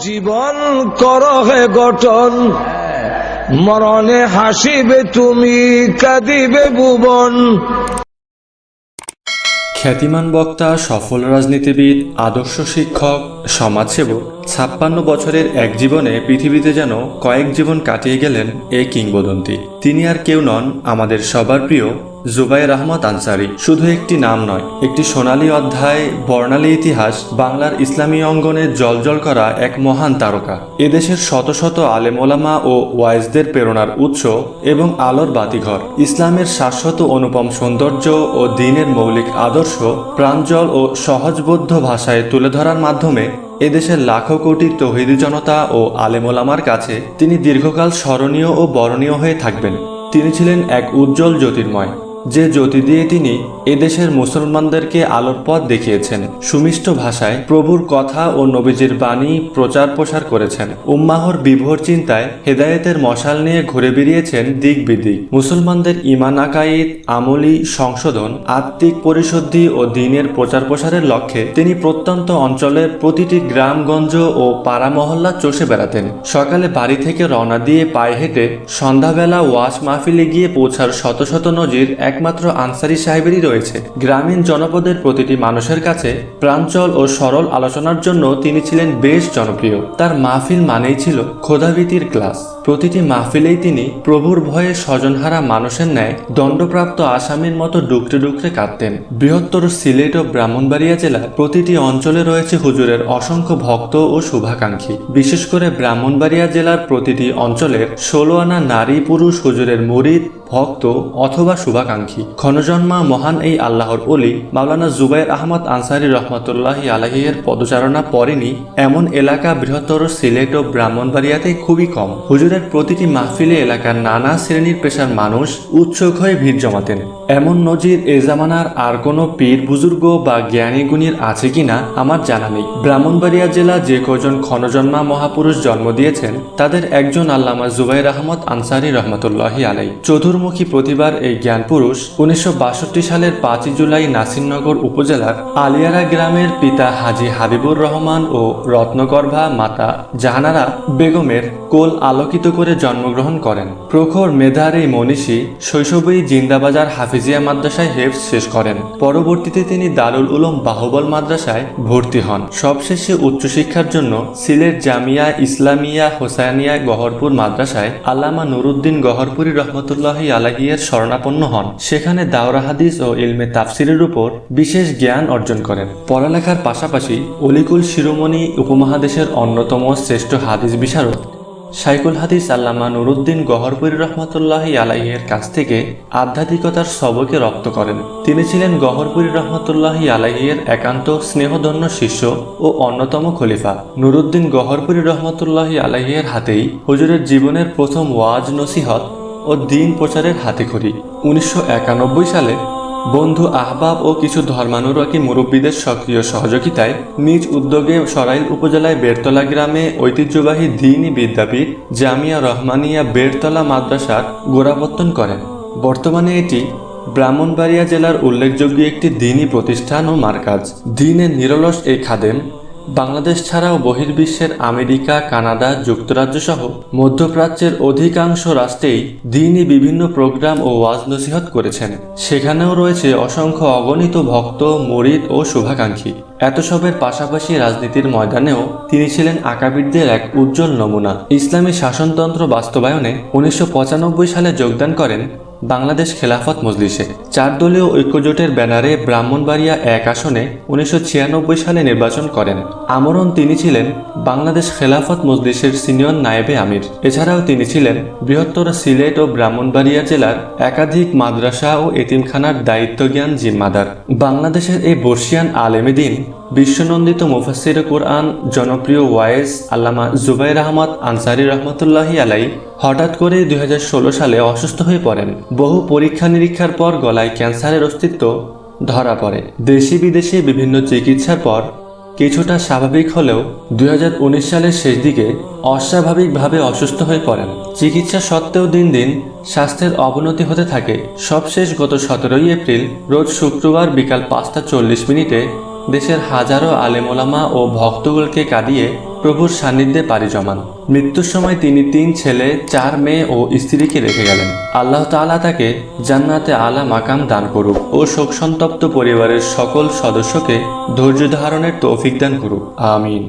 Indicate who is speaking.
Speaker 1: জীবন করো হে গঠন, মরণে হাসিবে তুমি, কাঁদিবে ভুবন।
Speaker 2: খ্যাতিমান বক্তা, সফল রাজনীতিবিদ, আদর্শ শিক্ষক, সমাজসেবক, 56 বছরের এক জীবনে পৃথিবীতে যেন কয়েক জীবন কাটিয়ে গেলেন এই কিংবদন্তি। তিনি আর কেউ নন, আমাদের সবার প্রিয় জুবায়ের আহমদ আনসারী। শুধু একটি নাম নয়, একটি সোনালী অধ্যায়, বর্ণালী ইতিহাস, বাংলার ইসলামী অঙ্গনে জ্বলজ্বল করা এক মহান তারকা। এদেশের শত শত আলেম ওলামা ও ওয়াইজদের প্রেরণার উৎস এবং আলোর বাতিঘর। ইসলামের শাশ্বত অনুপম সৌন্দর্য ও দ্বীনের মৌলিক আদর্শ প্রাঞ্জল ও সহজবোধ্য ভাষায় তুলে ধরার মাধ্যমে এদেশের লাখো কোটি তৌহিদি জনতা ও আলেম ওলামার কাছে তিনি দীর্ঘকাল স্মরণীয় ও বরণীয় হয়ে থাকবেন। তিনি ছিলেন এক উজ্জ্বল জ্যোতির্ময়, যে জ্যোতি দিয়ে তিনি এদেশের মুসলমানদেরকে আলোর পথ দেখিয়েছেন। সুমিষ্ট ভাষায় প্রভুর কথা ও নবীজির বাণী প্রচার প্রসার করেছেন। উম্মাহর বিভোর চিন্তায় হেদায়েতের মশাল নিয়ে ঘুরে বেরিয়েছেন দিক বিদিক। মুসলমানদের ঈমান আকাইদ, আমলি সংশোধন, আত্মিক পরিশুদ্ধি ও দ্বীনের প্রচার প্রসারের লক্ষ্যে তিনি প্রত্যন্ত অঞ্চলের প্রতিটি গ্রামগঞ্জ ও পাড়া মহল্লা চষে বেড়াতেন। সকালে বাড়ি থেকে রওনা দিয়ে পায়ে হেঁটে সন্ধ্যাবেলা ওয়াজ মাহফিলে গিয়ে পৌঁছার শত শত নজির একমাত্র আনসারী সাহেবেরই রয়েছে। গ্রামীণ জনপদের প্রতিটি মানুষের কাছে প্রাঞ্চল ও সরল আলোচনার জন্য তিনি ছিলেন বেশ জনপ্রিয়। তার মাহফিল মানেই ছিল খোদাভীতির ক্লাস। প্রতিটি মাহফিলেই তিনি প্রভুর ভয়ে স্বজনহারা মানুষের ন্যায় দণ্ডপ্রাপ্ত আসামির মতো ডুকরে ডুকরে কাঁদতেন। বৃহত্তর সিলেট ও ব্রাহ্মণবাড়িয়া জেলার প্রতিটি অঞ্চলে রয়েছে হুজুরের অসংখ্য ভক্ত ও শুভাকাঙ্ক্ষী। বিশেষ করে ব্রাহ্মণবাড়িয়া জেলার প্রতিটি অঞ্চলের 16 আনা নারী পুরুষ হুজুরের মুরিদ, ভক্ত অথবা শুভাকাঙ্ক্ষী। ক্ষণজন্মা মহান এই আল্লাহর ওলি মাওলানা জুবায়ের আহমদ আনসারী রহমতুল্লাহি আলাইহির পদচারণা পড়েনি এমন এলাকা বৃহত্তর সিলেট ও ব্রাহ্মণবাড়িয়াতে খুবই কম। হুজুরের প্রতিটি মাহফিলে এলাকার নানা শ্রেণীর পেশার মানুষ উৎসুক হয়ে ভিড় জমাতেন। এমন নজির এ জামানার আর কোনো পীর বুজুর্গ বা জ্ঞানী গুণীর আছে কিনা আমার জানা নেই। ব্রাহ্মণবাড়িয়া জেলা যে কজন ক্ষণজন্মা মহাপুরুষ জন্ম দিয়েছেন তাদের একজন আল্লামা জুবায়ের আহমদ আনসারী রহমতুল্লাহি আলাই। চতুর্মুখী প্রতিভার এই জ্ঞান পুরুষ 1962 সালের 5 জুলাই নাসিরনগর উপজেলার আলিয়ারা গ্রামের পিতা হাজী হাবিবুর রহমান ও রত্নগর্ভা মাতা জাহানারা বেগমের কোল আলোকিত করে জন্মগ্রহণ করেন। প্রখর মেধার এই মনীষী শৈশবেই জিন্দাবাজার হাফিজিয়া মাদ্রাসায় হেফজ শেষ করেন। পরবর্তীতে তিনি দারুল উলুম বাহুবল মাদ্রাসায় ভর্তি হন। সবশেষে উচ্চশিক্ষার জন্য সিলেট জামিয়া ইসলামিয়া হোসাইনিয়া গহরপুর মাদ্রাসায় আল্লামা নুরুদ্দিন গহরপুরী রহমতুল্লাহি আলাইহির শরণাপন্ন হন। সেখানে দাওরা হাদিস ও ইলমে তাফসিরের উপর বিশেষ জ্ঞান অর্জন করেন। পড়ালেখার পাশাপাশি অলিকুল শিরোমণি উপমহাদেশের অন্যতম শ্রেষ্ঠ হাদিস বিশারদ শাইখুল হাদিস আল্লামা নুরুদ্দিন গহরপুরী রহমতুল্লাহি আলাইহির কাছ থেকে আধ্যাত্মিকতার সবকে রপ্ত করেন। তিনি ছিলেন গহরপুরী রহমতুল্লাহি আলাইহির একান্ত স্নেহধন্য শিষ্য ও অন্যতম খলিফা। নুরুদ্দিন গহরপুরী রহমতুল্লাহি আলাইহির হাতেই হুজুরের জীবনের প্রথম ওয়াজ নসিহত ও দ্বীন প্রচারের হাতেখড়ি। 1991 সালে বন্ধু আহবাব ও কিছু ধর্মানুরাগী মুরব্বীদের সক্রিয় সহযোগিতায় নিজ উদ্যোগে সরাইল উপজেলায় বেরতলা গ্রামে ঐতিহ্যবাহী দ্বীনী বিদ্যাপীঠ জামিয়া রহমানিয়া বেরতলা মাদ্রাসার গোড়াপত্তন করেন। বর্তমানে এটি ব্রাহ্মণবাড়িয়া জেলার উল্লেখযোগ্য একটি দ্বীনী প্রতিষ্ঠান ও মারকাজ। দ্বীনের নিরলস এই খাদেম বাংলাদেশ ছাড়াও বহির্বিশ্বের আমেরিকা, কানাডা, যুক্তরাজ্য সহ মধ্যপ্রাচ্যের অধিকাংশ রাষ্ট্রেই দ্বীনী বিভিন্ন প্রোগ্রাম ও ওয়াজ নসিহত করেছেন। সেখানেও রয়েছে অসংখ্য অগণিত ভক্ত, মুরিদ ও শুভাকাঙ্ক্ষী। এত সবের পাশাপাশি রাজনীতির ময়দানেও তিনি ছিলেন আকাবিরদের এক উজ্জ্বল নমুনা। ইসলামী শাসনতন্ত্র বাস্তবায়নে 1995 সালে যোগদান করেন বাংলাদেশ খেলাফত মজলিসে। 4 দলীয় ঐক্যজোটের ব্যানারে ব্রাহ্মণবাড়িয়া 1 আসনে 1996 সালে নির্বাচন করেন। আমরণ তিনি ছিলেন বাংলাদেশ খেলাফত মজলিসের সিনিয়র নায়েবে আমির। এছাড়াও তিনি ছিলেন বৃহত্তর সিলেট ও ব্রাহ্মণবাড়িয়া জেলার একাধিক মাদ্রাসা ও এতিমখানার দায়িত্বজ্ঞান জিম্মাদার। বাংলাদেশের এই বর্ষিয়ান আলেমে দ্বীন, বিশ্বনন্দিত মুফাসসিরে কুরআন, জনপ্রিয় ওয়াইজ আল্লামা জুবায়ের আহমদ আনসারী রহমতুল্লাহি আলাই হঠাৎ করে 2016 সালে অসুস্থ হয়ে পড়েন। বহু পরীক্ষা নিরীক্ষার পর গলায় ক্যান্সারের অস্তিত্ব ধরা পড়ে। দেশি বিদেশে বিভিন্ন চিকিৎসার পর কিছুটা স্বাভাবিক হলেও 2019 সালের শেষ দিকে অস্বাভাবিকভাবে অসুস্থ হয়ে পড়েন। চিকিৎসা সত্ত্বেও দিন দিন স্বাস্থ্যের অবনতি হতে থাকে। সবশেষ গত 17 এপ্রিল রোজ শুক্রবার বিকাল 5টা 40 মিনিটে দেশের হাজারো আলেম ওলামা ও ভক্তগুলোকে কাঁদিয়ে প্রভুর সান্নিধ্যে পাড়ি জমান। মৃত্যুর সময় তিনি 3 ছেলে, 4 মেয়ে ও স্ত্রীকে রেখে গেলেন। আল্লাহ তাআলা তাকে জান্নাতে আলা মাকাম দান করুক ও শোকসন্তপ্ত পরিবারের সকল সদস্যকে ধৈর্য ধারণের তৌফিক দান করুক। আমিন।